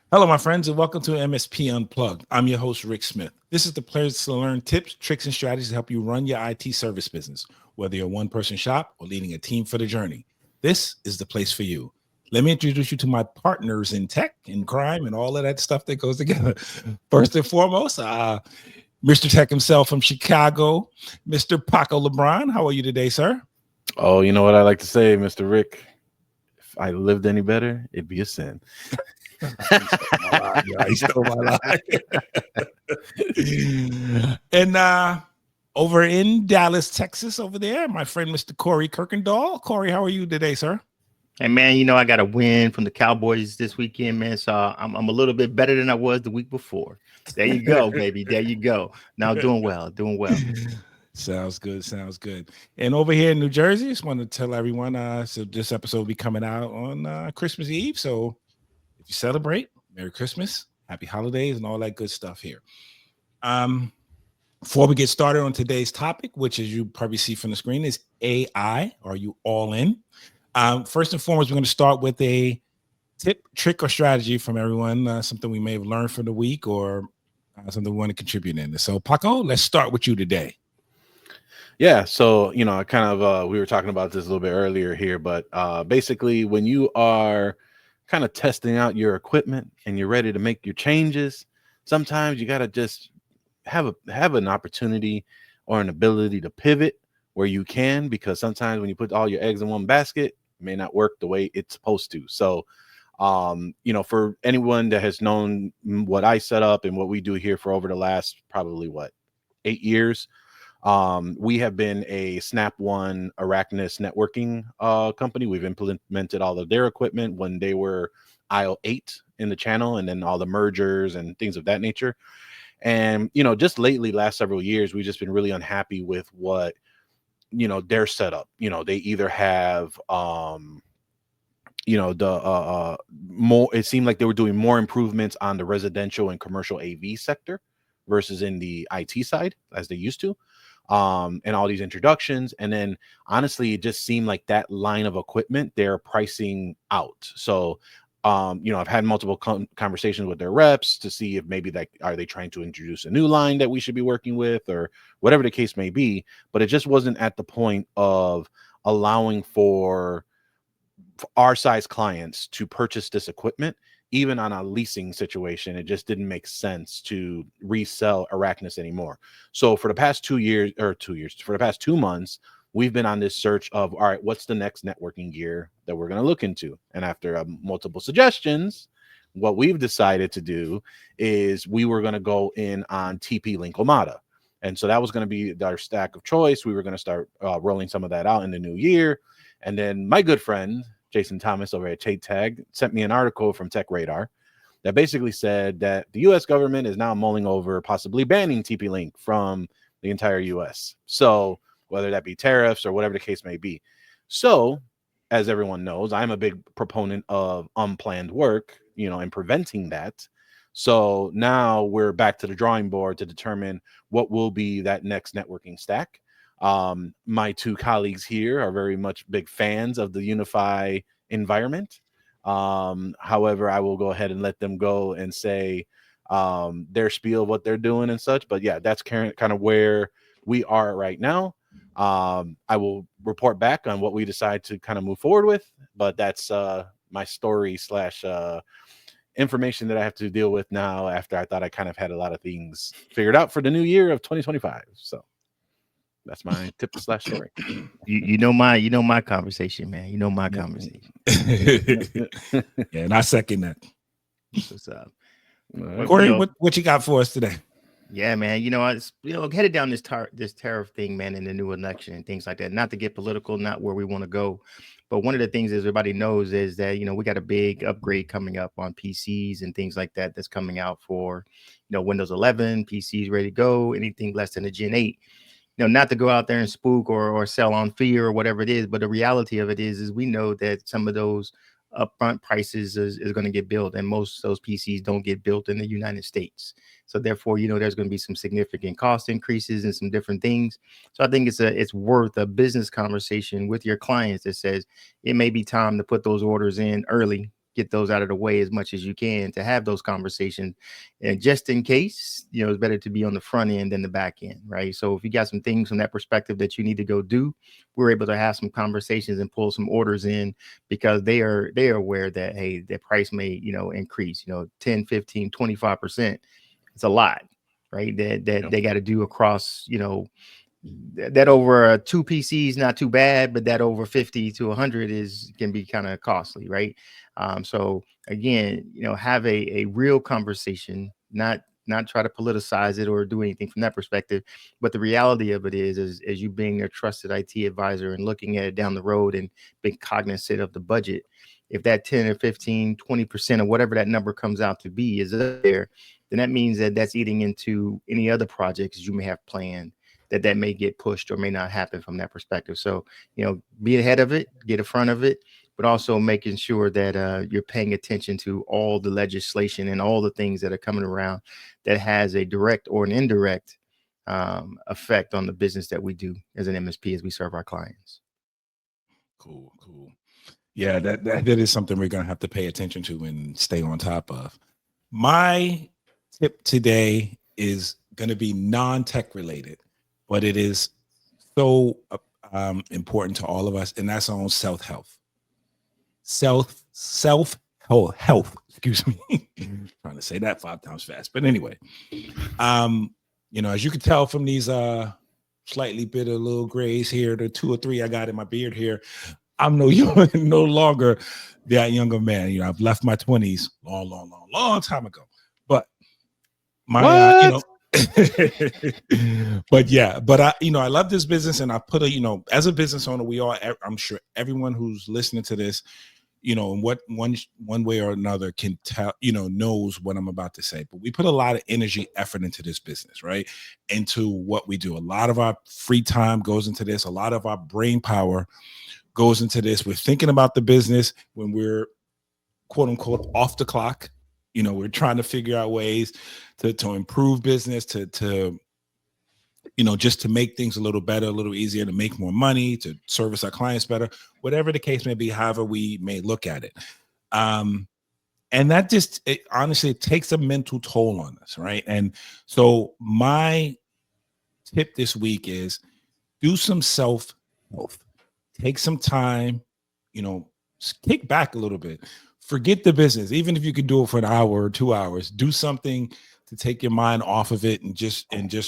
Hello, my friends, and welcome to MSP Unplugged. I'm your host, Rick Smith. This is the place to learn tips, tricks, and strategies to help you run your IT service business, whether you're a one-person shop or leading a team for the journey. This is the place for you. Let me introduce you to my partners in tech and crime and all of that stuff that goes together. First and foremost, Mr. Tech himself from Chicago, Mr. Paco Lebron. How are you today, sir? Oh, you know what I like to say, Mr. Rick? If I lived any better, it'd be a sin. He stole my line. And over in Dallas, Texas, over there, my friend Mr. Corey Kirkendoll. Corey, how are you today, sir? Hey man, I got a win from the Cowboys this weekend, man. So I'm a little bit better than I was the week before. There you go, baby. There you go. Now doing well, doing well. Sounds good. Sounds good. And over here in New Jersey, just want to tell everyone, so this episode will be coming out on Christmas Eve. So if you celebrate, Merry Christmas, Happy Holidays, and all that good stuff here. Before we get started on today's topic, which as you probably see from the screen is AI. Are you all in? First and foremost, we're going to start with a tip, trick, or strategy from everyone, something we may have learned for the week or something we want to contribute in. So Paco, let's start with you today. Yeah, so I kind of we were talking about this a little bit earlier here, but basically when you are kind of testing out your equipment and you're ready to make your changes, sometimes you got to just have an opportunity or an ability to pivot where you can, because sometimes when you put all your eggs in one basket, it may not work the way it's supposed to. So for anyone that has known what I set up and what we do here for over the last probably 8 years, we have been a Snap One Arachnus networking company. We've implemented all of their equipment when they were aisle 8 in the channel, and then all the mergers and things of that nature. And just lately, last several years, we've just been really unhappy with what their setup. They either have more, it seemed like they were doing more improvements on the residential and commercial AV sector versus in the IT side as they used to, and all these introductions. And then honestly, it just seemed like that line of equipment they're pricing out. So I've had multiple conversations with their reps to see if maybe are they trying to introduce a new line that we should be working with, or whatever the case may be. But it just wasn't at the point of allowing for our size clients to purchase this equipment, even on a leasing situation. It just didn't make sense to resell Arachnus anymore. So for the past 2 years, for the past 2 months, we've been on this search of, all right, what's the next networking gear that we're going to look into? And after multiple suggestions, what we've decided to do is we were going to go in on TP-Link Omada. And so that was going to be our stack of choice. We were going to start rolling some of that out in the new year. And then my good friend, Jason Thomas over at Tag sent me an article from Tech Radar that basically said that the U.S. government is now mulling over possibly banning TP-Link from the entire U.S. So whether that be tariffs or whatever the case may be. So as everyone knows, I'm a big proponent of unplanned work, and preventing that. So now we're back to the drawing board to determine what will be that next networking stack. My two colleagues here are very much big fans of the Unify environment. However, I will go ahead and let them go and say their spiel of what they're doing and such. But yeah, that's kind of where we are right now. I will report back on what we decide to kind of move forward with, but that's my story / information that I have to deal with now, after I thought I kind of had a lot of things figured out for the new year of 2025. So that's my tip / story. You know my conversation, man. You know my conversation. Yeah, and I second that. What's up? Corey, what you got for us today? Yeah, man. I headed down this tariff thing, man, in the new election and things like that. Not to get political, not where we want to go, but one of the things is everybody knows is that we got a big upgrade coming up on PCs and things like that that's coming out for Windows 11 PCs ready to go. Anything less than a Gen 8. Not to go out there and spook or sell on fear or whatever it is, but the reality of it is we know that some of those upfront prices is going to get built, and most of those PCs don't get built in the United States. So therefore, there's going to be some significant cost increases and some different things. So I think it's worth a business conversation with your clients that says it may be time to put those orders in early get those out of the way as much as you can to have those conversations. And just in case, it's better to be on the front end than the back end, right? So if you got some things from that perspective that you need to go do, we're able to have some conversations and pull some orders in, because they are aware that, hey, the price may, increase, 10, 15, 25%. It's a lot, right? That they got to do across, that over 2 PCs, not too bad, but that over 50 to 100 can be kind of costly, right? So again, have a real conversation, not try to politicize it or do anything from that perspective. But the reality of it is as you being their trusted IT advisor and looking at it down the road and being cognizant of the budget, if that 10 or 15, 20% or whatever that number comes out to be is there, then that means that that's eating into any other projects you may have planned that may get pushed or may not happen from that perspective. So, be ahead of it, get in front of it, but also making sure that you're paying attention to all the legislation and all the things that are coming around that has a direct or an indirect effect on the business that we do as an MSP as we serve our clients. Cool. Yeah, that is something we're going to have to pay attention to and stay on top of. My tip today is going to be non-tech related, but it is so important to all of us, and that's our own self-health. Self-health. Excuse me. Trying to say that 5 times fast. But anyway, as you can tell from these slightly bitter little grays here, the 2 or 3 I got in my beard here, I'm no longer that younger man. I've left my 20s long time ago. But my but I love this business, and I put as a business owner, I'm sure everyone who's listening to this, in what one way or another can tell, knows what I'm about to say. But we put a lot of energy, effort into this business, right? Into what we do. A lot of our free time goes into this. A lot of our brain power goes into this. We're thinking about the business when we're quote unquote off the clock. We're trying to figure out ways to improve business, to just to make things a little better, a little easier, to make more money, to service our clients better, whatever the case may be, however we may look at it. And that honestly, it takes a mental toll on us, right? And so my tip this week is do some self-health. Take some time, kick back a little bit. Forget the business. Even if you could do it for an hour or 2 hours, do something to take your mind off of it and just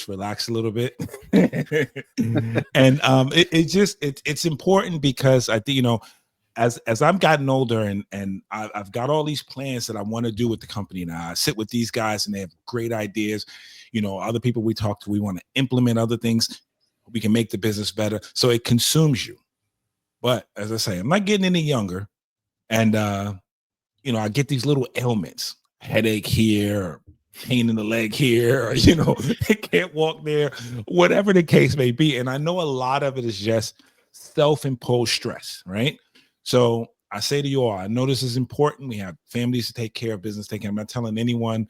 relax a little bit. And it's important, because I think, as I've gotten older and I've got all these plans that I want to do with the company now. I sit with these guys and they have great ideas. Other people we talk to, we want to implement other things. We can make the business better. So it consumes you. But as I say, I'm not getting any younger. And, I get these little ailments, headache here, or pain in the leg here, or, they can't walk there, whatever the case may be. And I know a lot of it is just self-imposed stress, right? So I say to you all, I know this is important. We have families to take care of, business to take care of. I'm not telling anyone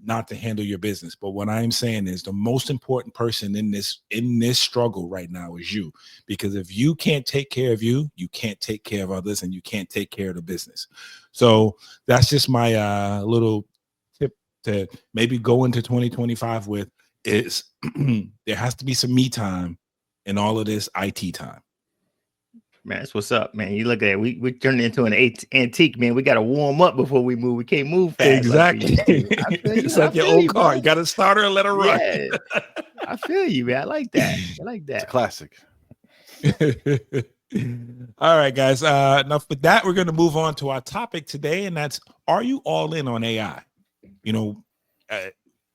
not to handle your business. But what I'm saying is the most important person in this struggle right now is you. Because if you can't take care of you, you can't take care of others, and you can't take care of the business. So that's just my little tip to maybe go into 2025 with is there has to be some me time in all of this IT time. Man, that's what's up, man. You look at it, we turned it into an antique, man. We got to warm up before we move. We can't move fast. Exactly. It's like your old car. You got to start her and let her run. I feel you, man. I like that. It's a classic. All right, guys. Enough with that. We're going to move on to our topic today, and that's, are you all in on AI?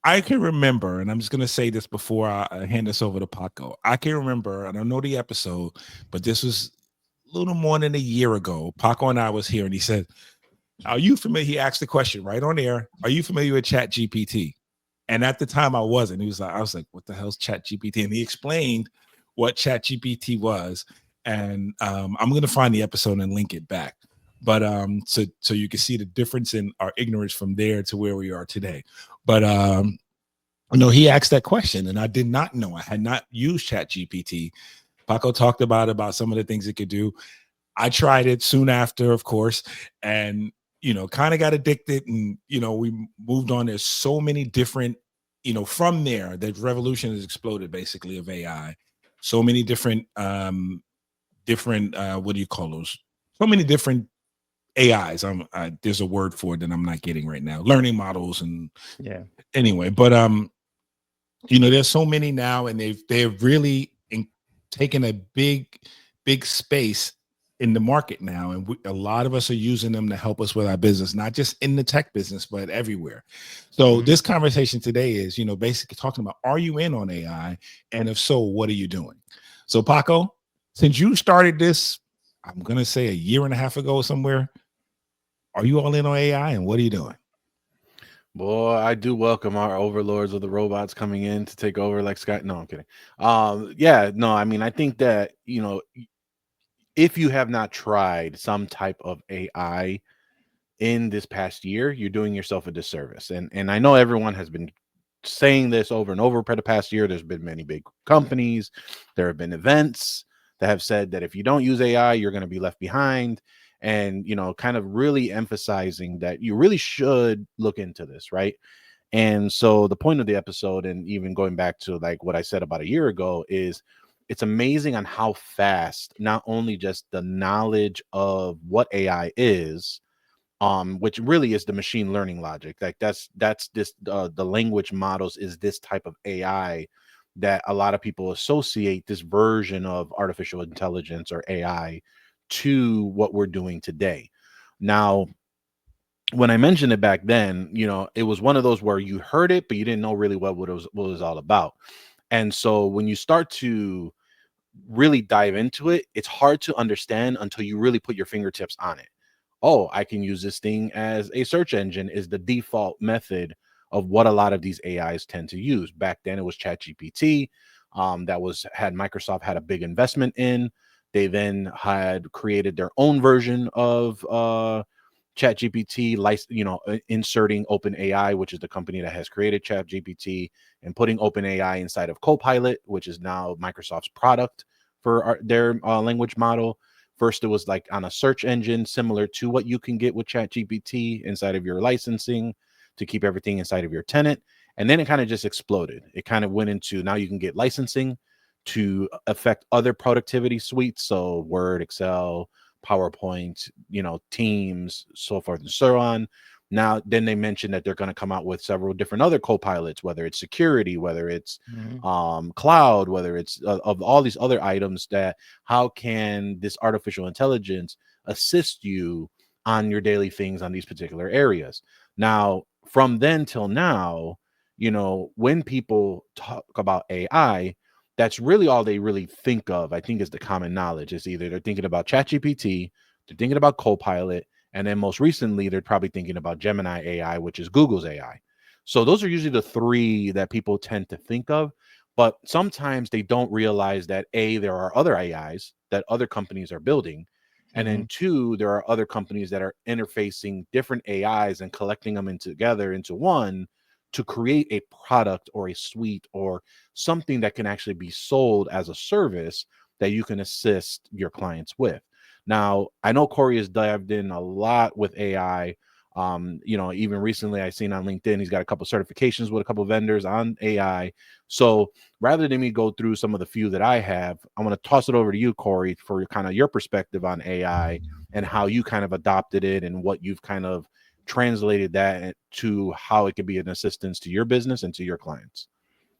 I can remember, and I'm just going to say this before I hand this over to Paco. I can remember, I don't know the episode, but this was a little more than a year ago. Paco and I was here, and he said, are you familiar? He asked the question right on air. Are you familiar with ChatGPT? And at the time I wasn't. I was like, what the hell's ChatGPT? And he explained what ChatGPT was. And I'm going to find the episode and link it back. But so you can see the difference in our ignorance from there to where we are today. But he asked that question, and I did not know. I had not used ChatGPT. Paco talked about some of the things it could do. I tried it soon after, of course, and kind of got addicted, and we moved on. There's so many different, from there, the revolution has exploded basically of AI. So many different what do you call those? So many different AIs. There's a word for it that I'm not getting right now. Learning models, and Yeah. anyway, but there's so many now, and they've really taken a big space in the market now, and a lot of us are using them to help us with our business, not just in the tech business, but everywhere. So this conversation today is, basically talking about, are you in on AI, and if so, what are you doing? So Paco, since you started this, I'm gonna say a year and a half ago somewhere, are you all in on AI, and what are you doing? Boy, I do welcome our overlords of the robots coming in to take over like Scott. No, I'm kidding. Yeah, no, I mean, I think that, if you have not tried some type of AI in this past year, you're doing yourself a disservice. And I know everyone has been saying this over and over for the past year. There's been many big companies, there have been events that have said that if you don't use AI, you're going to be left behind. And, kind of really emphasizing that you really should look into this, right? And so the point of the episode, and even going back to like what I said about a year ago, is it's amazing on how fast not only just the knowledge of what AI is, which really is the machine learning logic, like that's this the language models is this type of AI that a lot of people associate this version of artificial intelligence or AI to what we're doing today. Now, when I mentioned it back then, it was one of those where you heard it, but you didn't know really what it was all about. And so when you start to really dive into it, it's hard to understand until you really put your fingertips on it. Oh, I can use this thing as a search engine is the default method of what a lot of these AIs tend to use. Back then it was ChatGPT. Microsoft had a big investment in. They then had created their own version of ChatGPT, inserting OpenAI, which is the company that has created ChatGPT, and putting OpenAI inside of Copilot, which is now Microsoft's product for their language model. First, it was like on a search engine, similar to what you can get with ChatGPT inside of your licensing to keep everything inside of your tenant. And then it kind of just exploded. It kind of went into now you can get licensing to affect other productivity suites. So Word, Excel, PowerPoint, Teams, so forth and so on. Now, then they mentioned that they're going to come out with several different other co-pilots, whether it's security, whether it's cloud, whether it's of all these other items, that how can this artificial intelligence assist you on your daily things on these particular areas. Now, from then till now, when people talk about AI, that's really all they really think of, I think, is the common knowledge. Is either they're thinking about ChatGPT, they're thinking about Copilot, and then most recently, they're probably thinking about Gemini AI, which is Google's AI. So those are usually the three that people tend to think of. But sometimes they don't realize that A, there are other AIs that other companies are building. And then two, there are other companies that are interfacing different AIs and collecting them together into one to create a product or a suite or something that can actually be sold as a service that you can assist your clients with. Now, I know Corey has dived in a lot with AI. Even recently I seen on LinkedIn, he's got a couple of certifications with a couple of vendors on AI. So rather than me go through some of the few that I have, I want to toss it over to you, Corey, for kind of your perspective on AI and how you kind of adopted it and what you've kind of translated that to how it could be an assistance to your business and to your clients.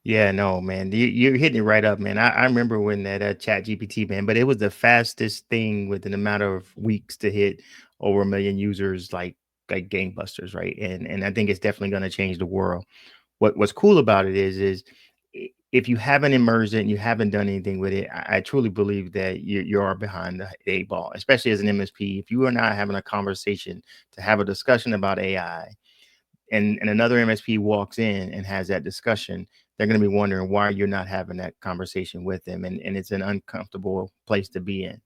Yeah, no, man, you're hitting it right up, man. I remember when that Chat GPT, man, but it was the fastest thing within a matter of weeks to hit over 1 million users, like gangbusters, right? And I think it's definitely going to change the world. What's cool about it is if you haven't immersed it and you haven't done anything with it, I truly believe that you are behind the 8 ball, especially as an MSP. If you are not having a conversation to have a discussion about AI, and another MSP walks in and has that discussion, they're going to be wondering why you're not having that conversation with them. And it's an uncomfortable place to be in.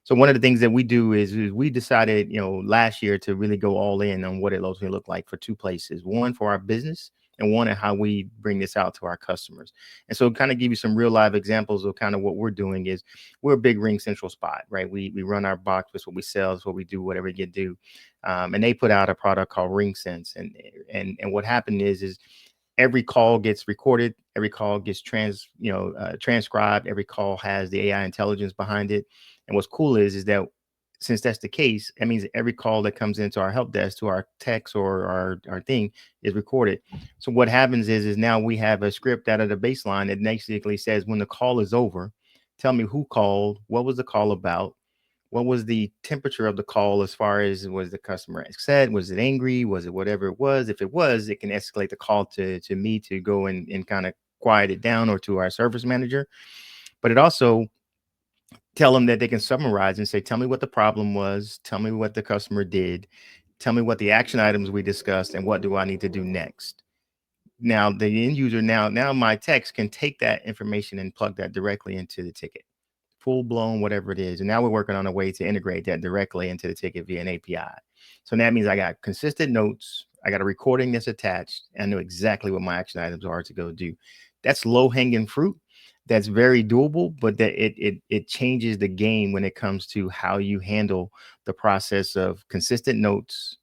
So one of the things that we do is we decided, last year to really go all in on what it ultimately looked like for two places. One, for our business, and one, and how we bring this out to our customers. And so kind of give you some real live examples of kind of what we're doing is we're a big Ring Central spot, right? We run our box, that's what we sell, that's what we do, whatever you do. And they put out a product called Ring Sense. And what happened is every call gets recorded, every call gets transcribed, every call has the AI intelligence behind it. And what's cool is that since that's the case, that means every call that comes into our help desk to our text or our thing is recorded. So what happens is now we have a script out of the baseline that basically says when the call is over, tell me who called, what was the call about, what was the temperature of the call as far as was the customer upset, was it angry, was it whatever it was. If it was, it can escalate the call to me to go and kind of quiet it down, or to our service manager. But it also tell them that they can summarize and say, tell me what the problem was, tell me what the customer did, tell me what the action items we discussed, and what do I need to do next. Now the end user, now my text can take that information and plug that directly into the ticket, full blown, whatever it is. And now we're working on a way to integrate that directly into the ticket via an API. So that means I got consistent notes, I got a recording that's attached, and I know exactly what my action items are to go do. That's low hanging fruit. That's very doable, but that it changes the game when it comes to how you handle the process of consistent notes,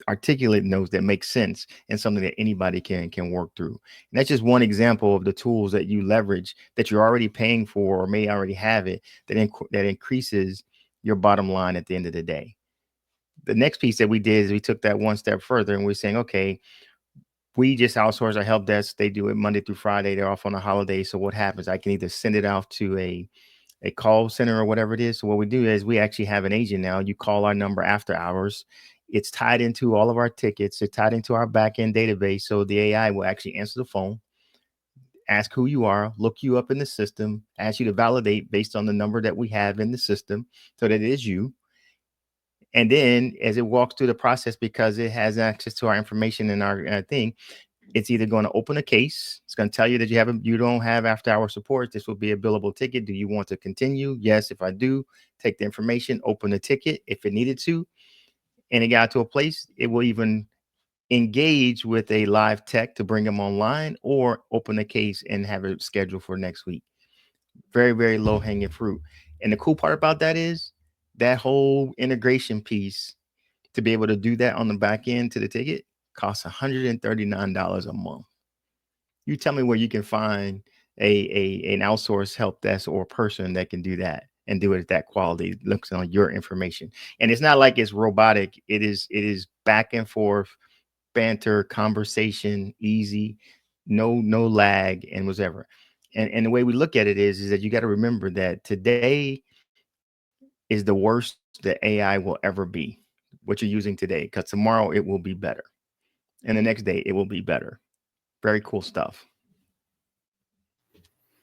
articulate notes that make sense, and something that anybody can work through. And that's just one example of the tools that you leverage that you're already paying for or may already have it, that increases your bottom line at the end of the day. The next piece that we did is we took that one step further, and we're saying, okay, we just outsource our help desk. They do it Monday through Friday. They're off on a holiday. So what happens? I can either send it off to a call center or whatever it is. So what we do is we actually have an agent now. You call our number after hours. It's tied into all of our tickets. It's tied into our backend database. So the AI will actually answer the phone, ask who you are, look you up in the system, ask you to validate based on the number that we have in the system so that it is you. And then as it walks through the process, because it has access to our information and our thing, it's either going to open a case. It's going to tell you that you don't have after hour support. This will be a billable ticket. Do you want to continue? Yes. If I do, take the information, open the ticket if it needed to. And it got to a place, it will even engage with a live tech to bring them online, or open a case and have it scheduled for next week. Very, very low hanging fruit. And the cool part about that is that whole integration piece, to be able to do that on the back end to the ticket, costs $139 a month. You tell me where you can find an outsourced help desk or person that can do that and do it at that quality, looks on your information. And it's not like it's robotic. It is back and forth, banter, conversation, easy, no lag, and whatever. And the way we look at it is that you got to remember that today is the worst that AI will ever be, what you're using today, because tomorrow it will be better. And the next day it will be better. Very cool stuff.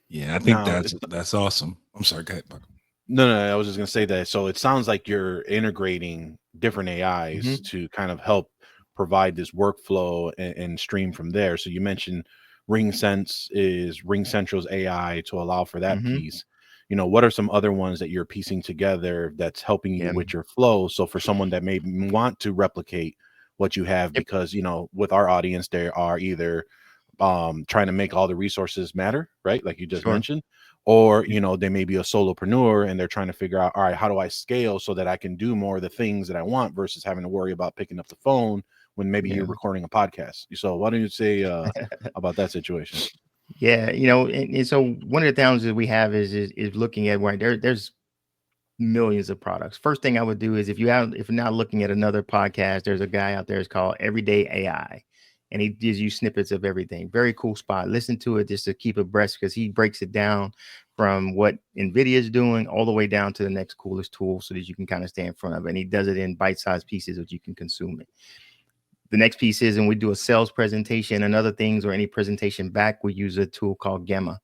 Yeah, I think Now, that's awesome. I'm sorry, go ahead, Paco. No, I was just gonna say that. So it sounds like you're integrating different AIs to kind of help provide this workflow and stream from there. So you mentioned RingSense is Ring Central's AI to allow for that piece. You know, what are some other ones that you're piecing together that's helping you with your flow? So for someone that may want to replicate what you have, because you know, with our audience, they are either trying to make all the resources matter, right? Like you just mentioned, or, you know, they may be a solopreneur and they're trying to figure out, all right, how do I scale so that I can do more of the things that I want versus having to worry about picking up the phone when maybe you're recording a podcast. So why don't you say about that situation? Yeah, you know, and so one of the challenges we have is looking at, right, there's millions of products. First thing I would do is if you're not looking at another podcast, there's a guy out there, it's called Everyday AI. And he gives you snippets of everything. Very cool spot. Listen to it just to keep abreast, because he breaks it down from what NVIDIA is doing all the way down to the next coolest tool, so that you can kind of stay in front of it. And he does it in bite-sized pieces that you can consume it. The next piece is, and we do a sales presentation and other things, or any presentation back, we use a tool called Gamma.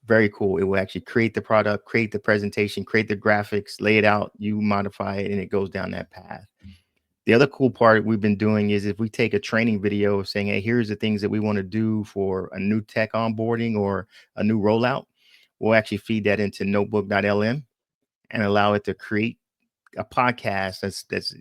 Very cool. It will actually create the product, create the presentation, create the graphics, lay it out, you modify it, and it goes down that path. The other cool part we've been doing is if we take a training video of saying, hey, here's the things that we want to do for a new tech onboarding or a new rollout, we'll actually feed that into notebook.lm and allow it to create a podcast that's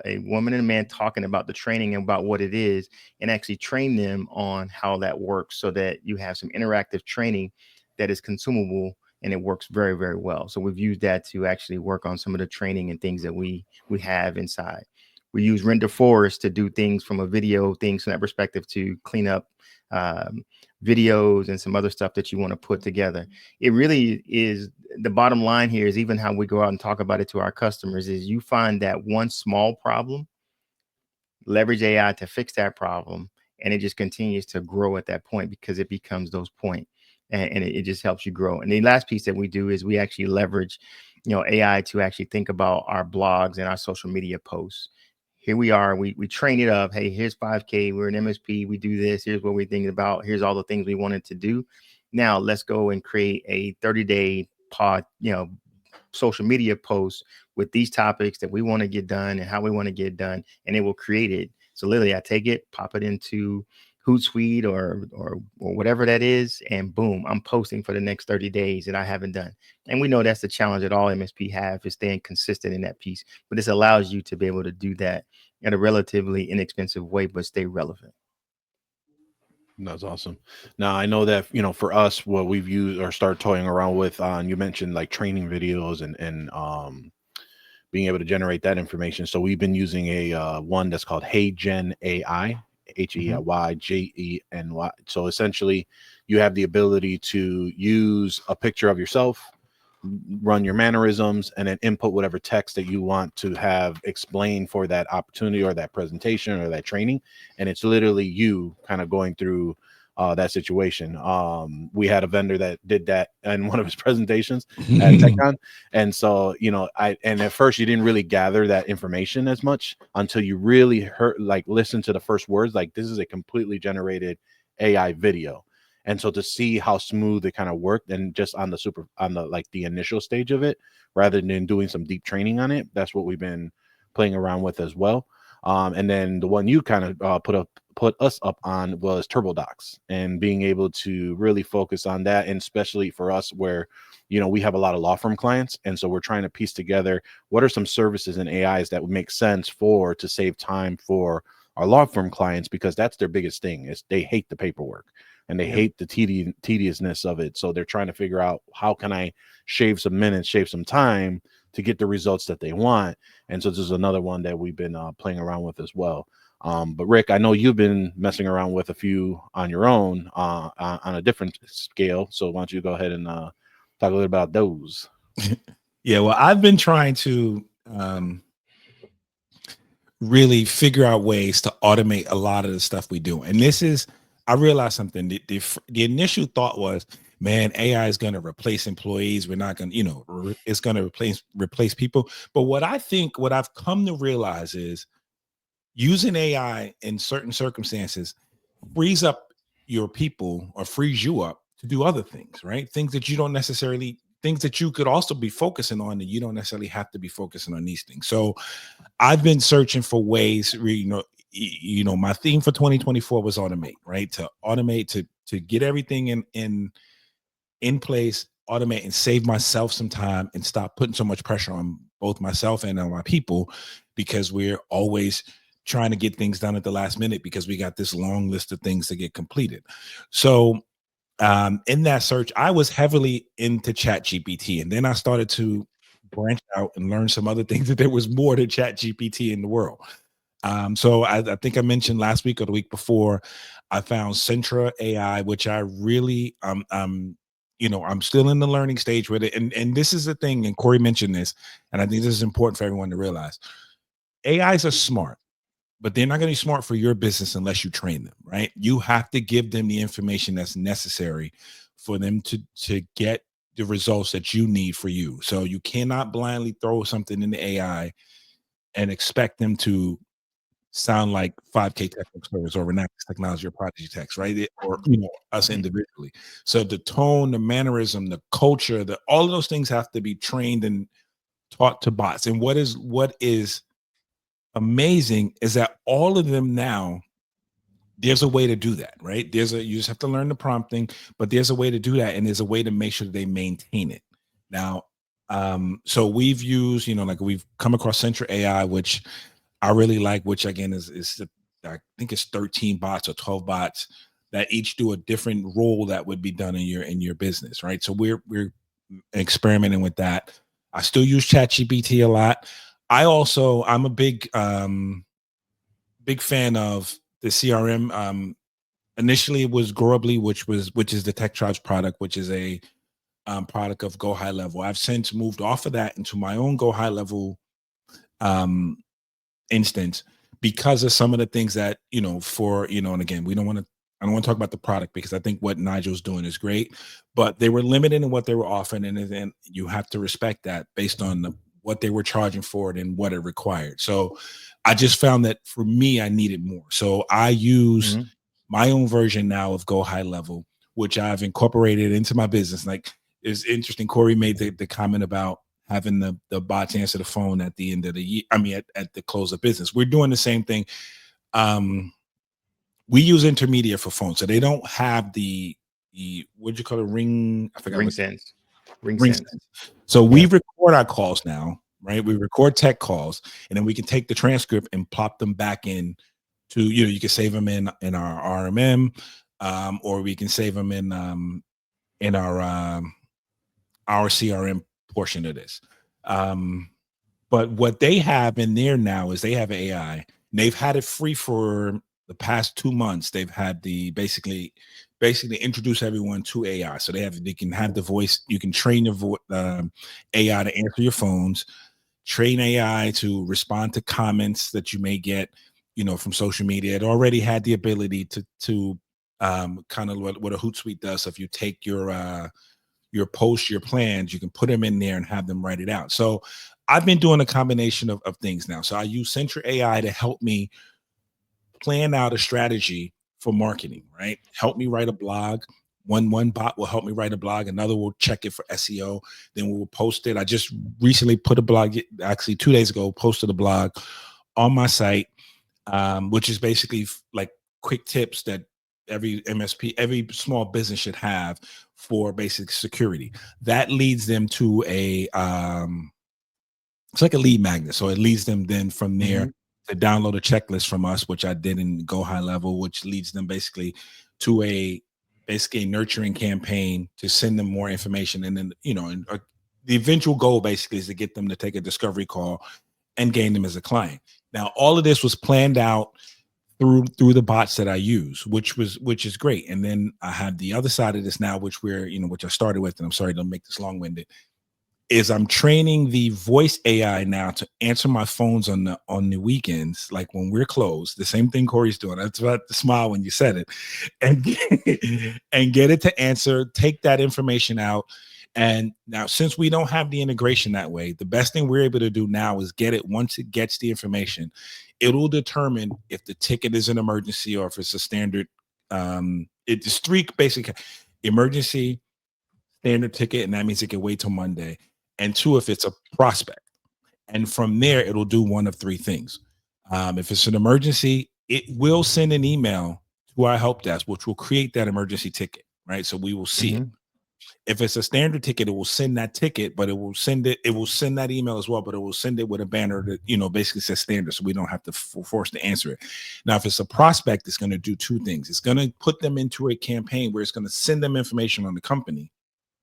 a woman and a man talking about the training and about what it is, and actually train them on how that works, so that you have some interactive training that is consumable, and it works very, very well. So we've used that to actually work on some of the training and things that we have inside. We use Render Forest to do things from a video things from that perspective, to clean up videos and some other stuff that you want to put together. It really is, the bottom line here is, even how we go out and talk about it to our customers, is you find that one small problem, leverage AI to fix that problem, and it just continues to grow at that point, because it becomes those points, and it just helps you grow. And the last piece that we do is we actually leverage AI to actually think about our blogs and our social media posts. Here we are, we train it up. Hey, here's 5K, we're an MSP, we do this, here's what we think about, here's all the things we wanted to do. Now let's go and create a 30-day social media post with these topics that we want to get done and how we want to get done, and it will create it. So literally, I take it, pop it into Hootsuite or whatever that is, and boom, I'm posting for the next 30 days that I haven't done. And we know that's the challenge that all MSP have, is staying consistent in that piece. But this allows you to be able to do that in a relatively inexpensive way, but stay relevant. That's awesome. Now I know that, for us, what we've used or started toying around with, you mentioned like training videos and being able to generate that information. So we've been using a one that's called HeyGen AI, HeyGeny. So essentially, you have the ability to use a picture of yourself, run your mannerisms, and then input whatever text that you want to have explained for that opportunity or that presentation or that training. And it's literally you kind of going through that situation. We had a vendor that did that in one of his presentations at TechCon. And so, and at first you didn't really gather that information as much until you really listen to the first words, like, this is a completely generated AI video. And so to see how smooth it kind of worked, and just on the initial stage of it, rather than doing some deep training on it, that's what we've been playing around with as well. And then the one you kind of put us up on was TurboDocs, and being able to really focus on that. And especially for us, where, we have a lot of law firm clients. And so we're trying to piece together what are some services and AIs that would make sense to save time for our law firm clients, because that's their biggest thing, is they hate the paperwork. And they hate the tediousness of it. So they're trying to figure out, how can I shave some minutes, shave some time to get the results that they want. And so this is another one that we've been playing around with as well. But Rick, I know you've been messing around with a few on your own on a different scale. So why don't you go ahead and talk a little about those? Yeah, well, I've been trying to really figure out ways to automate a lot of the stuff we do. And I realized something. The initial thought was, man, AI is going to replace employees. We're not going to, it's going to replace people. But what I've come to realize is, using AI in certain circumstances frees up your people, or frees you up to do other things, right? Things that you could also be focusing on, and you don't necessarily have to be focusing on these things. So I've been searching for ways, my theme for 2024 was automate, right? To automate, to get everything in place, automate, and save myself some time, and stop putting so much pressure on both myself and on my people, because we're always trying to get things done at the last minute, because we got this long list of things to get completed. So in that search, I was heavily into ChatGPT, and then I started to branch out and learn some other things, that there was more to ChatGPT in the world. So I think I mentioned last week or the week before, I found Centra AI, which I really I'm still in the learning stage with it. And this is the thing, and Corey mentioned this, and I think this is important for everyone to realize. AIs are smart, but they're not going to be smart for your business unless you train them, right? You have to give them the information that's necessary for them to get the results that you need for you. So you cannot blindly throw something in the AI and expect them to sound like 5K Technical Service or Renactus Technology or ProdigyTeks, right? Or us individually. So the tone, the mannerism, the culture, all of those things have to be trained and taught to bots. And what is amazing is that all of them now, there's a way to do that, right? You just have to learn the prompting, but there's a way to do that, and there's a way to make sure that they maintain it. Now, So we've used, like we've come across Central AI, which I really like, which again I think it's 13 bots or 12 bots that each do a different role that would be done in your business, right? So we're experimenting with that. I still use ChatGPT a lot. I'm a big fan of the CRM. Initially it was Growably, which is the Tech Tribe's product, which is a product of Go High Level. I've since moved off of that into my own Go High Level instance because of some of the things that, and again, I don't want to talk about the product because I think what Nigel's doing is great, but they were limited in what they were offering, and you have to respect that based on what they were charging for it and what it required. So I just found that for me, I needed more. So I use my own version now of Go High Level, which I've incorporated into my business. Like, it's interesting. Corey made the comment about having the bots answer the phone at the end of the year. I mean, at the close of business. We're doing the same thing. We use Intermedia for phones, so they don't have the what'd you call it, ring? I forgot. Ring sense. So we record our calls now, right? We record tech calls, and then we can take the transcript and plop them back in to, you can save them in our RMM, or we can save them in our CRM portion of this. But what they have in there now is they have AI. They've had it free for the past 2 months. They've had basically introduce everyone to AI. So they can have the voice. You can train your AI to answer your phones, train AI to respond to comments that you may get, from social media. It already had the ability to kind of what a Hootsuite does. So if you take your posts, your plans, you can put them in there and have them write it out. So I've been doing a combination of things now. So I use Central AI to help me plan out a strategy for marketing, right? Help me write a blog. One bot will help me write a blog. Another will check it for SEO. Then we will post it. I just recently put a blog, actually 2 days ago, posted a blog on my site, which is basically like quick tips that every MSP, every small business should have for basic security. That leads them to it's like a lead magnet. So it leads them then from there to download a checklist from us, which I did in Go High Level, which leads them basically to a nurturing campaign to send them more information. And then, the eventual goal basically is to get them to take a discovery call and gain them as a client. Now, all of this was planned out through the bots that I use, which is great. And then I have the other side of this now, which which I started with, and I'm sorry to make this long-winded, is I'm training the voice AI now to answer my phones on the weekends, like when we're closed. The same thing Corey's doing. That's about to smile when you said it, and get it to answer, take that information out. And now, since we don't have the integration that way, the best thing we're able to do now is get it. Once it gets the information, it'll determine if the ticket is an emergency or if it's a standard. It's 3 basic: emergency, standard ticket, and that means it can wait till Monday. And 2, if it's a prospect. And from there, it'll do one of 3 things. If it's an emergency, it will send an email to our help desk, which will create that emergency ticket, right? So we will see it. If it's a standard ticket, it will send that ticket, but it will send that email as well, but it will send it with a banner that, basically says standard, so we don't have to force to answer it. Now, if it's a prospect, it's going to do 2 things. It's going to put them into a campaign where it's going to send them information on the company.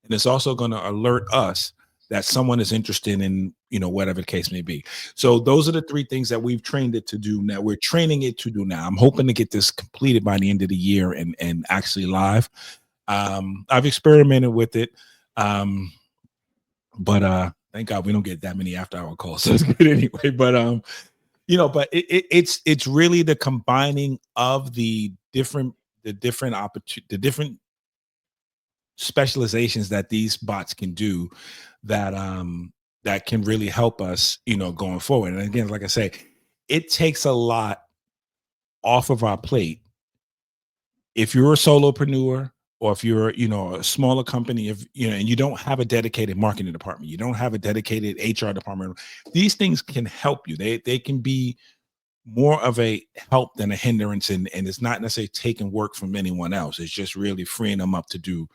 And it's also going to alert us that someone is interested in, whatever the case may be. So those are the 3 things that we've trained it to do now. We're training it to do now. I'm hoping to get this completed by the end of the year and actually live. I've experimented with it. But thank God we don't get that many after-hour calls. So it's good anyway. But but it's really the combining of the different specializations that these bots can do that can really help us, going forward. And again, like I say, it takes a lot off of our plate. If you're a solopreneur, or if you're, a smaller company, and you don't have a dedicated marketing department, you don't have a dedicated HR department, these things can help you. They can be more of a help than a hindrance, and it's not necessarily taking work from anyone else. It's just really freeing them up to do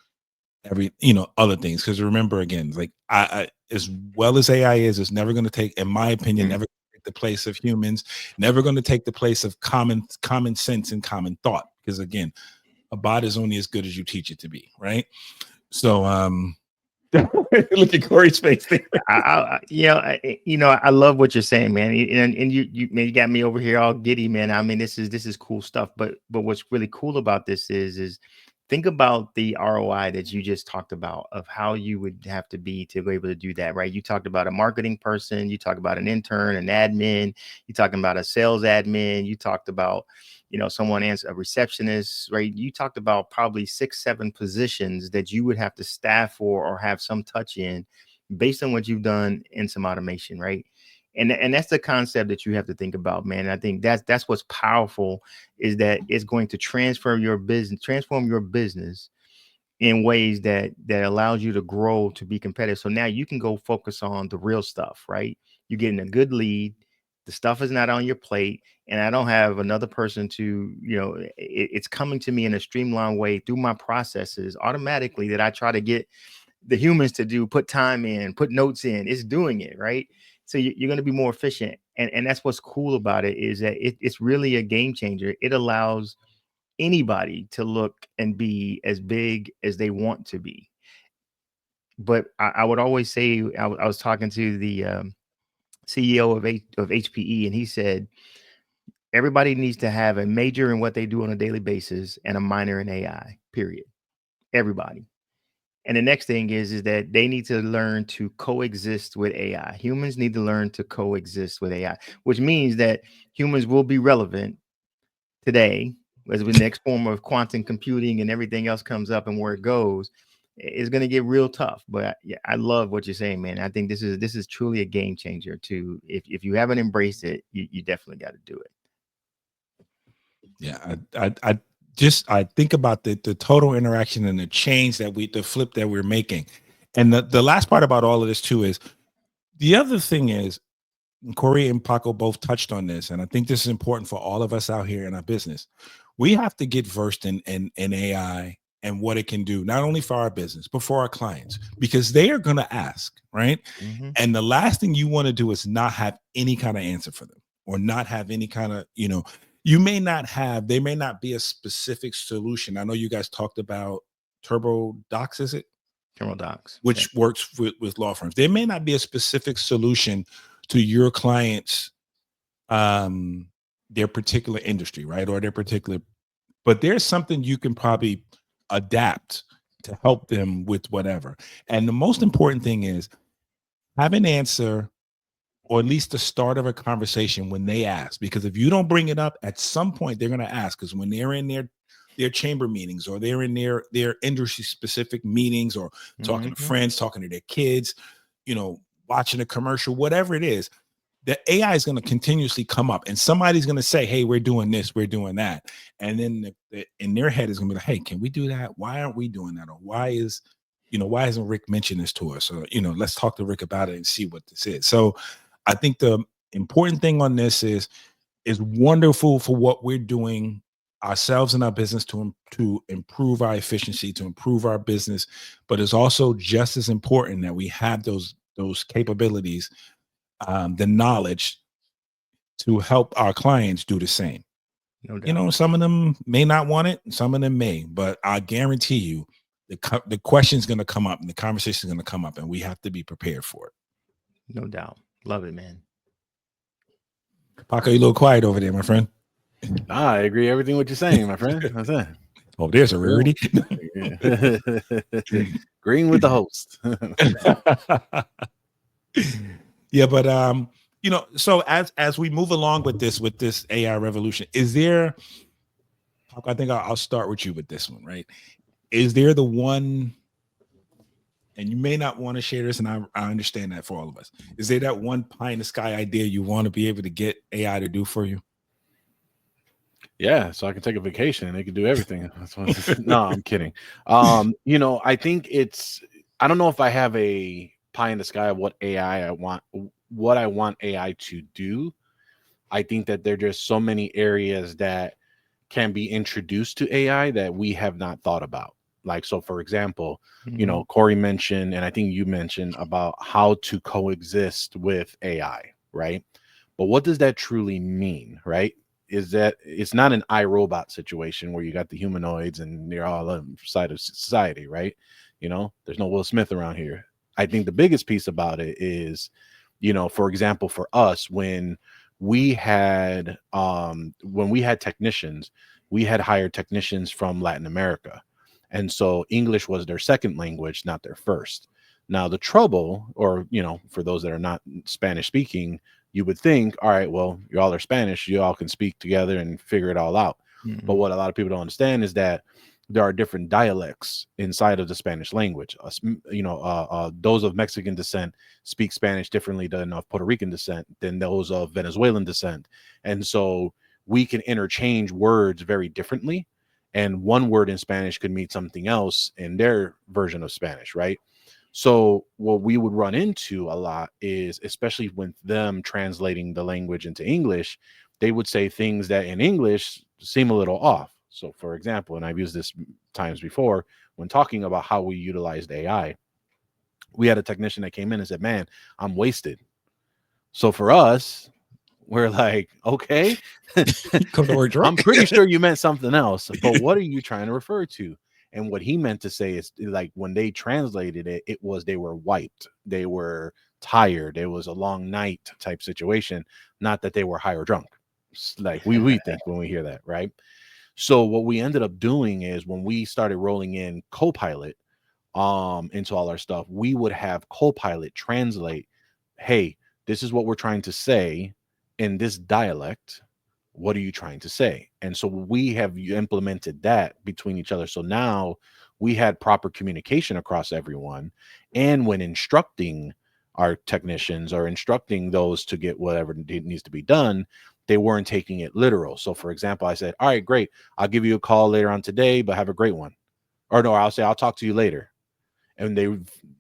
other things. Because remember, again, like as well as AI is, it's never going to take, in my opinion, never take the place of humans, never going to take the place of common sense and common thought. Because again, a bot is only as good as you teach it to be, right? So look at Corey's face there. I love what you're saying, man. And you got me over here all giddy, man. I mean, this is cool stuff. But what's really cool about this is think about the ROI that you just talked about of how you would have to be to be able to do that, right? You talked about a marketing person, you talked about an intern, an admin, you talking about a sales admin, you talked about, someone a receptionist, right? You talked about probably 6-7 positions that you would have to staff for or have some touch in based on what you've done in some automation, right? And that's the concept that you have to think about, man. I think that's what's powerful, is that it's going to transform your business in ways that allows you to grow, to be competitive. So now you can go focus on the real stuff, right? You're getting a good lead. The stuff is not on your plate, and I don't have another person to, it's coming to me in a streamlined way through my processes automatically that I try to get the humans to do, put time in, put notes in. It's doing it, right? So you're going to be more efficient. And that's what's cool about it, is that it's really a game changer. It allows anybody to look and be as big as they want to be. But I would always say, I was talking to the CEO of HPE, and he said, everybody needs to have a major in what they do on a daily basis and a minor in AI, period. Everybody. And the next thing is that they need to learn to coexist with AI. Humans need to learn to coexist with AI, which means that humans will be relevant today as the next form of quantum computing and everything else comes up, and where it goes is going to get real tough. But yeah, I love what you're saying, man. I think this is truly a game changer too. If you haven't embraced it, you definitely got to do it. Yeah, I think about the total interaction and the change the flip that we're making. And the last part about all of this too is, the other thing is, Corey and Paco both touched on this, and I think this is important for all of us out here in our business. We have to get versed in AI and what it can do, not only for our business, but for our clients, because they are going to ask, right? Mm-hmm. And the last thing you want to do is not have any kind of answer for them, or not have any kind of, they may not be a specific solution. I know you guys talked about TurboDocs, is it? TurboDocs, which works with law firms. There may not be a specific solution to your clients, their particular industry, right? Or but there's something you can probably adapt to help them with whatever. And the most important thing is, have an answer, or at least the start of a conversation when they ask. Because if you don't bring it up, at some point they're going to ask. Because when they're in their chamber meetings, or they're in their industry specific meetings, or talking to friends, talking to their kids, watching a commercial, whatever it is, the AI is going to continuously come up, and somebody's going to say, hey, we're doing this, we're doing that. And then in their head is going to be like, hey, can we do that? Why aren't we doing that? Or why hasn't Rick mentioned this to us? Or, let's talk to Rick about it and see what this is. So I think the important thing on this is wonderful for what we're doing ourselves in our business to improve our efficiency, to improve our business. But it's also just as important that we have those capabilities, the knowledge to help our clients do the same. No doubt. Some of them may not want it, some of them may, but I guarantee you the question's going to come up and the conversation is going to come up, and we have to be prepared for it. No doubt. Love it, man. Paco, you a little quiet over there, my friend. I agree everything what you're saying, my friend. That's it. Oh, there's a rarity. Agreeing with the host. Yeah, but so as we move along with this AI revolution, is there? I think I'll start with you with this one, right? Is there the one? And you may not want to share this, and I understand that for all of us. Is there that one pie in the sky idea you want to be able to get AI to do for you? Yeah, so I can take a vacation and they can do everything. No, I'm kidding. I think I don't know if I have a pie in the sky of what I want AI to do. I think that there are just so many areas that can be introduced to AI that we have not thought about. Like, so for example, you Mhm. know, Corey mentioned, and I think you mentioned about how to coexist with AI, right? But what does that truly mean, right? Is that it's not an iRobot situation where you got the humanoids and they're all on the side of society, right? You know, there's no Will Smith around here. I think the biggest piece about it is, you know, for example, for us, when we had technicians, we had hired technicians from Latin America. And so English was their second language, not their first. Now the trouble, or you know, for those that are not Spanish speaking, you would think, all right, well, you all are Spanish, you all can speak together and figure it all out. But Mhm. what a lot of people don't understand is that there are different dialects inside of the Spanish language. Those of Mexican descent speak Spanish differently than of Puerto Rican descent, than those of Venezuelan descent. And so we can interchange words very differently. And one word in Spanish could mean something else in their version of Spanish, right? So what we would run into a lot is, especially with them translating the language into English, they would say things that in English seem a little off. So for example, and I've used this times before, when talking about how we utilized AI, we had a technician that came in and said, man, I'm wasted. So for us, we're like, okay, Come to work I'm drunk. pretty sure you meant something else, but what are you trying to refer to? And what he meant to say is, like, when they translated it, it was they were wiped, they were tired, it was a long night type situation, not that they were high or drunk. Like we think when we hear that, right? So what we ended up doing is when we started rolling in Copilot into all our stuff, we would have Copilot translate, hey, this is what we're trying to say in this dialect. What are you trying to say? And so we have implemented that between each other. So now we had proper communication across everyone. And when instructing our technicians or instructing those to get whatever needs to be done, they weren't taking it literal. So for example, I said, all right, great, I'll give you a call later on today, but have a great one. Or no, I'll say, I'll talk to you later. And they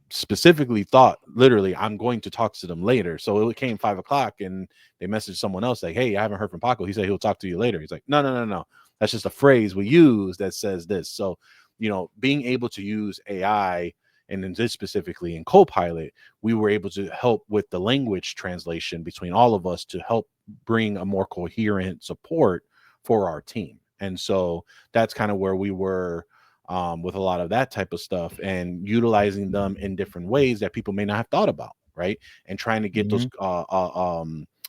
specifically thought literally I'm going to talk to them later. So it came 5 o'clock and they messaged someone else like, hey, I haven't heard from Paco. He said he'll talk to you later. He's like, no. That's just a phrase we use that says this. So, you know, being able to use AI, and in this specifically in Copilot, we were able to help with the language translation between all of us to help bring a more coherent support for our team. And so that's kind of where we were with a lot of that type of stuff, and utilizing them in different ways that people may not have thought about, right? And trying to get those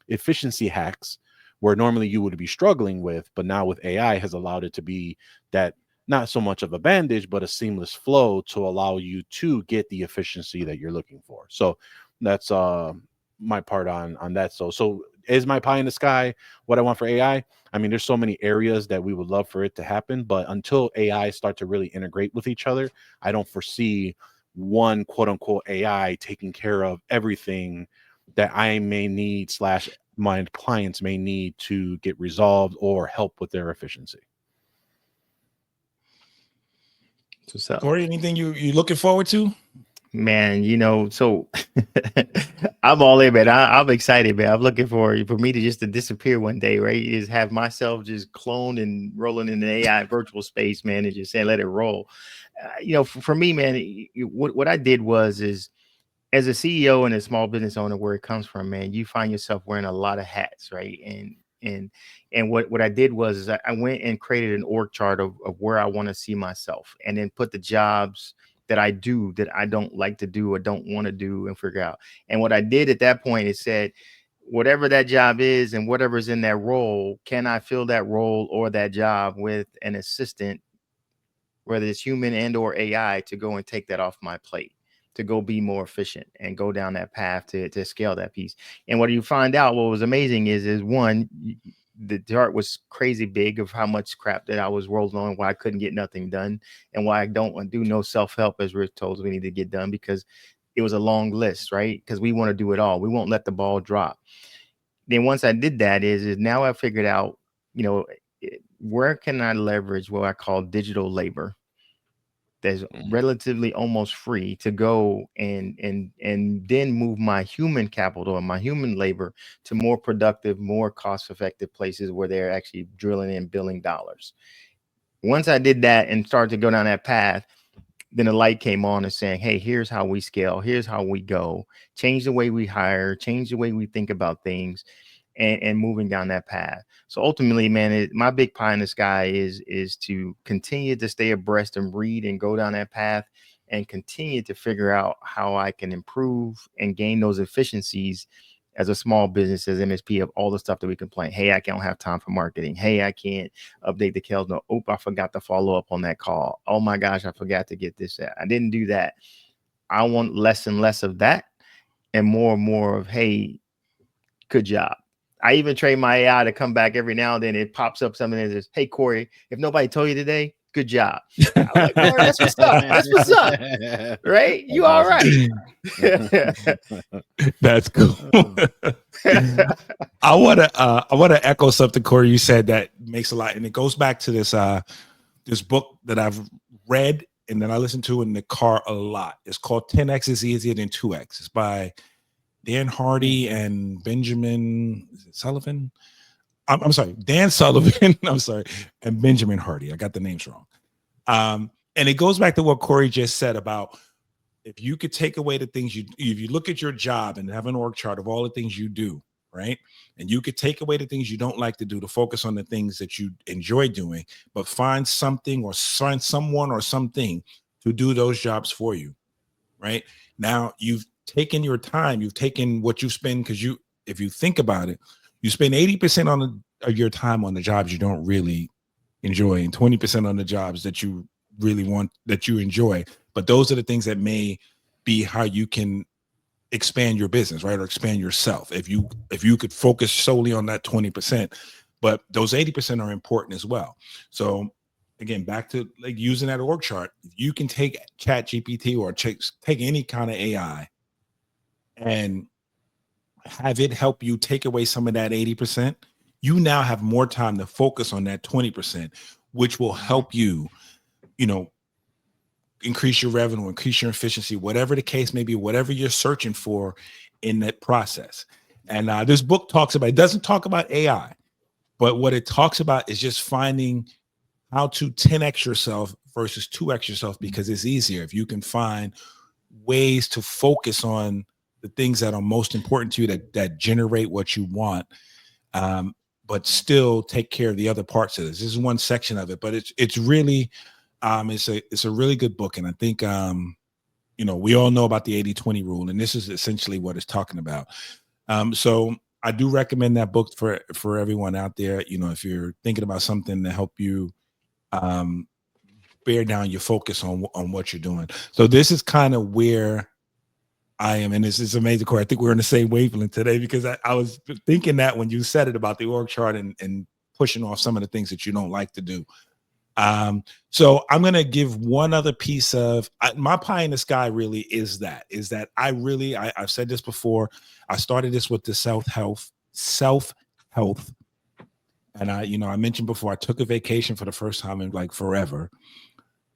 efficiency hacks where normally you would be struggling with, but now with AI has allowed it to be that not so much of a bandage, but a seamless flow to allow you to get the efficiency that you're looking for. So that's my part on that. So is my pie in the sky what I want for AI? I mean, there's so many areas that we would love for it to happen, but until AI start to really integrate with each other, I don't foresee one quote unquote AI taking care of everything that I may need slash my clients may need to get resolved or help with their efficiency. So, Corey, anything you looking forward to? man, so I'm all in, man. I'm excited, man. I'm looking for me to just to disappear one day, right? Is have myself just cloned and rolling in an AI virtual space, man, and just say let it roll. For me, man, what I did is as a CEO and a small business owner, where it comes from, man, you find yourself wearing a lot of hats, right? And what I did was I went and created an org chart of where I want to see myself, and then put the jobs that I do that I don't like to do or don't want to do and figure out. And what I did at that point is said, whatever that job is and whatever's in that role, can I fill that role or that job with an assistant, whether it's human and or AI, to go and take that off my plate, to go be more efficient and go down that path to scale that piece. And what you find out, what was amazing is one, the chart was crazy big of how much crap that I was rolling on, why I couldn't get nothing done, and why I don't want to do no self-help, as Rich told us we need to get done, because it was a long list, right? Because we want to do it all. We won't let the ball drop. Then once I did that is now I figured out, where can I leverage what I call digital labor that's relatively almost free to go and then move my human capital and my human labor to more productive, more cost-effective places where they're actually drilling and billing dollars. Once I did that and started to go down that path, then the light came on and saying, hey, here's how we scale, here's how we go, change the way we hire, change the way we think about things, and moving down that path. So ultimately, man, my big pie in the sky is to continue to stay abreast and read and go down that path and continue to figure out how I can improve and gain those efficiencies as a small business, as MSP, of all the stuff that we complain. Hey, I don't have time for marketing. Hey, I can't update the calls. No, I forgot to follow up on that call. Oh my gosh, I forgot to get this. I didn't do that. I want less and less of that and more of, hey, good job. I even train my AI to come back every now and then. It pops up something that says, hey, Corey, if nobody told you today, good job. I'm like, Lord, that's what's up. That's what's up. Right? You all right. That's cool. I wanna echo something, Corey, you said that makes a lot, and it goes back to this book that I've read and that I listen to in the car a lot. It's called 10X is Easier Than 2X. It's by Dan Hardy and Benjamin Sullivan. I'm sorry, Dan Sullivan. I'm sorry, and Benjamin Hardy. I got the names wrong. And it goes back to what Corey just said about if you could take away the things if you look at your job and have an org chart of all the things you do, right? And you could take away the things you don't like to do to focus on the things that you enjoy doing, but find something or find someone or something to do those jobs for you, right? Now you've taken your time, you've taken what you spend, because if you think about it, you spend 80% of your time on the jobs you don't really enjoy and 20% on the jobs that you really want, that you enjoy. But those are the things that may be how you can expand your business, right? Or expand yourself. If you could focus solely on that 20%, but those 80% are important as well. So again, back to like using that org chart, you can take ChatGPT or take any kind of AI and have it help you take away some of that 80%. You now have more time to focus on that 20%, which will help you, increase your revenue, increase your efficiency, whatever the case may be, whatever you're searching for in that process. And this book it doesn't talk about AI, but what it talks about is just finding how to 10X yourself versus 2X yourself, because it's easier if you can find ways to focus on the things that are most important to you, that generate what you want, but still take care of the other parts of this. This is one section of it, but it's really, it's a really good book. And I think, we all know about the 80-20 rule, and this is essentially what it's talking about. So I do recommend that book for everyone out there. If you're thinking about something to help you bear down your focus on what you're doing. So this is kind of where I am, and this is amazing, Corey. I think we're in the same wavelength today, because I was thinking that when you said it about the org chart and pushing off some of the things that you don't like to do. So I'm going to give one other piece of my pie in the sky. Really is that I've said this before. I started this with the self health. And I mentioned before, I took a vacation for the first time in like forever,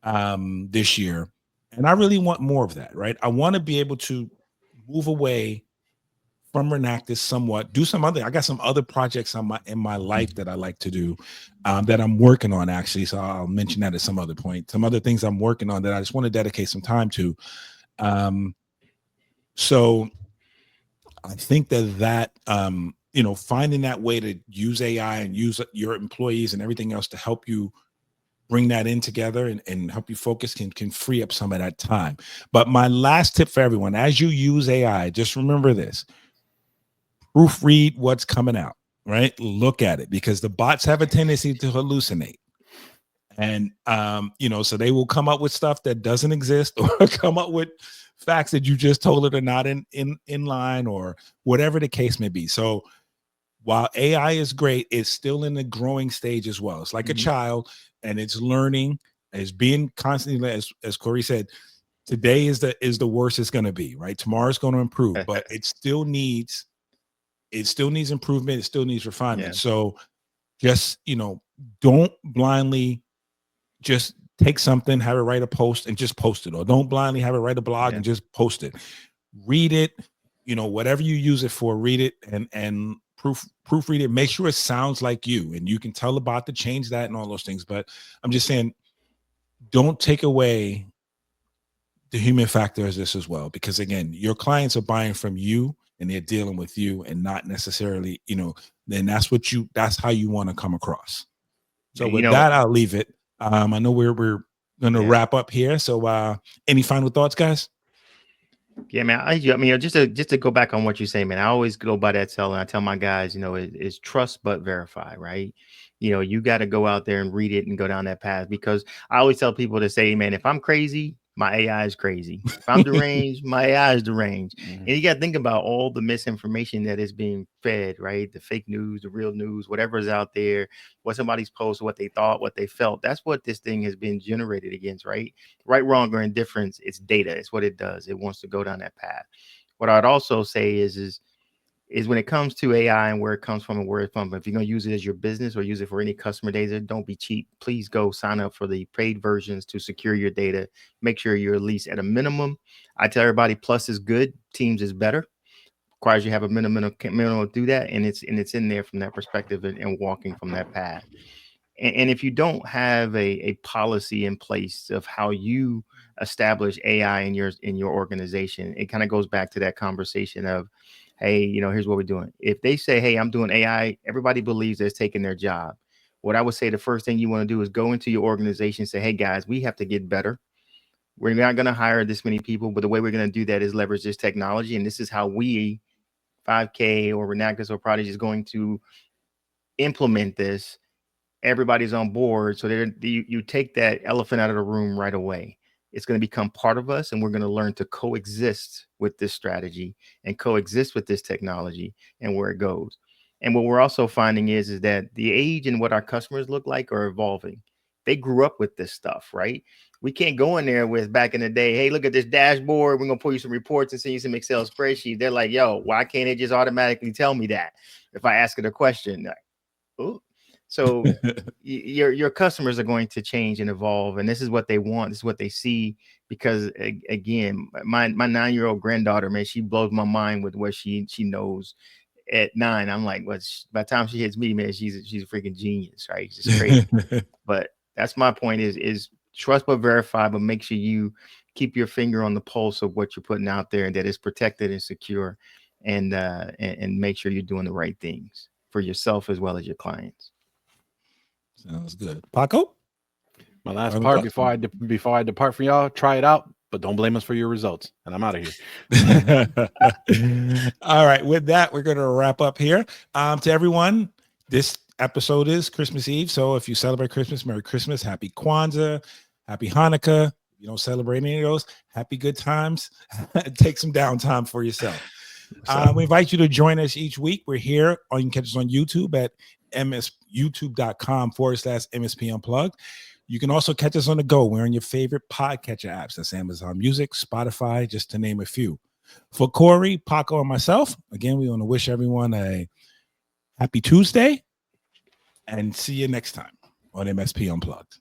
this year. And I really want more of that, right? I want to be able to move away from Renactus somewhat, do some other, I got some other projects in my life that I like to do, that I'm working on actually. So I'll mention that at some other point, some other things I'm working on that I just want to dedicate some time to. So I think that finding that way to use AI and use your employees and everything else to help you bring that in together and help you focus can free up some of that time. But my last tip for everyone, as you use AI, just remember this: proofread what's coming out, right? Look at it, because the bots have a tendency to hallucinate. And, so they will come up with stuff that doesn't exist, or come up with facts that you just told it are not in line, or whatever the case may be. So while AI is great, it's still in the growing stage as well. It's like a child, and it's learning, it's being constantly, as Corey said, today is the worst it's going to be, right? Tomorrow's going to improve, but it still needs improvement. It still needs refinement. Yeah. So just, don't blindly just take something, have it write a post and just post it, or don't blindly have it write a blog and just post it. Read it, whatever you use it for, read it and proofread it. Make sure it sounds like you, and you can tell the bot to change that and all those things. But I'm just saying, don't take away the human factor is this as well, because again, your clients are buying from you and they're dealing with you and not necessarily, then that's how you want to come across. So with that, I'll leave it. I know we're going to wrap up here. So any final thoughts, guys? Yeah, man. I mean, just to go back on what you say, man, I always go by that telling. I tell my guys, it's trust but verify, right? You got to go out there and read it and go down that path, because I always tell people to say, man, if I'm crazy, my AI is crazy. If I'm deranged, my AI is deranged. And you got to think about all the misinformation that is being fed, right? The fake news, the real news, whatever is out there, what somebody's posted, what they thought, what they felt. That's what this thing has been generated against, right? Right, wrong, or indifference. It's data. It's what it does. It wants to go down that path. What I'd also say is when it comes to AI and where it comes from and where it's from, if you're going to use it as your business or use it for any customer data, don't be cheap. Please go sign up for the paid versions to secure your data. Make sure you're at least at a minimum. I tell everybody Plus is good. Teams is better. Requires you have a minimum to do that. And it's in there from that perspective and walking from that path. And if you don't have a policy in place of how you establish AI in your organization, it kind of goes back to that conversation of, hey, here's what we're doing. If they say, hey, I'm doing AI, everybody believes it's taking their job. What I would say, the first thing you want to do is go into your organization and say, hey, guys, we have to get better. We're not going to hire this many people, but the way we're going to do that is leverage this technology. And this is how we, 5K or Renactus or Prodigy, is going to implement this. Everybody's on board. So you take that elephant out of the room right away. It's going to become part of us, and we're going to learn to coexist with this strategy and coexist with this technology and where it goes. And what we're also finding is that the age and what our customers look like are evolving. They grew up with this stuff, right? We can't go in there with back in the day, hey, look at this dashboard. We're going to pull you some reports and send you some Excel spreadsheets. They're like, yo, why can't it just automatically tell me that if I ask it a question? Like, oh. So your customers are going to change and evolve, and this is what they want. This is what they see, because again, my 9-year-old granddaughter, man, she blows my mind with what she knows at 9. I'm like, by the time she hits me, man, she's a freaking genius, right? It's just crazy. But that's my point is trust but verify, but make sure you keep your finger on the pulse of what you're putting out there and that it's protected and secure, and make sure you're doing the right things for yourself as well as your clients. Sounds good. Paco? My last part before I depart from y'all, try it out, but don't blame us for your results. And I'm out of here. All right. With that, we're going to wrap up here. To everyone, this episode is Christmas Eve. So if you celebrate Christmas, Merry Christmas, Happy Kwanzaa, Happy Hanukkah. If you don't celebrate any of those, happy good times. Take some downtime for yourself. We invite you to join us each week. We're here. You can catch us on YouTube at youtube.com/MSP Unplugged. You can also catch us on the go. We're on your favorite podcatcher apps. That's Amazon Music, Spotify, just to name a few. For Corey, Paco, and myself, again, we want to wish everyone a happy Tuesday and see you next time on MSP Unplugged.